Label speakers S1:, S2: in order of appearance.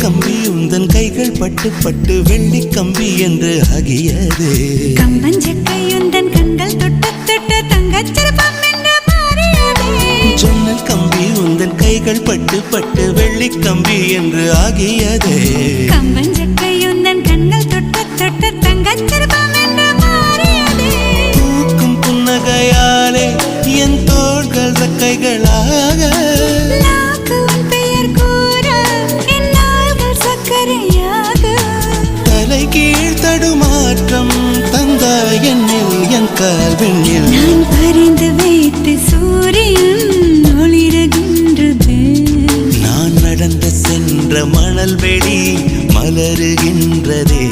S1: கம்பி உந்தன் கைகள் பட்டு பட்டு வெள்ளி கம்பி என்று ஆகியது.
S2: கம்பஞ்சக்கை உந்தன் கண்கள் தொட்டு தொட்டு தங்கச்சிற்பம் என்று மாறியது.
S1: ஜன்னல் கம்பி உந்தன் கைகள் பட்டு பட்டு வெள்ளி கம்பி என்று ஆகியது.
S2: கம்பஞ்சக்கை உந்தன் கண்கள் தொட்டு தொட்டு தங்கச்சிற்பம் என்று மாறியது.
S1: பூக்கும் புன்னகையாலே என் தோள்கள் ரெக்கைகளாக,
S2: நாக்கு உன் பெயர் கூற என் நாள்கள் சக்கரையாக.
S1: தலை கீழ் தடுமாற்றம் தந்தாய் என்னில் என் கால்வெண்ணில்.
S2: நான் பறிந்து வைத்து சூரியன் ஒளிருகின்றது.
S1: நான் நடந்து சென்ற மணல் வெளி மலருகின்றதே.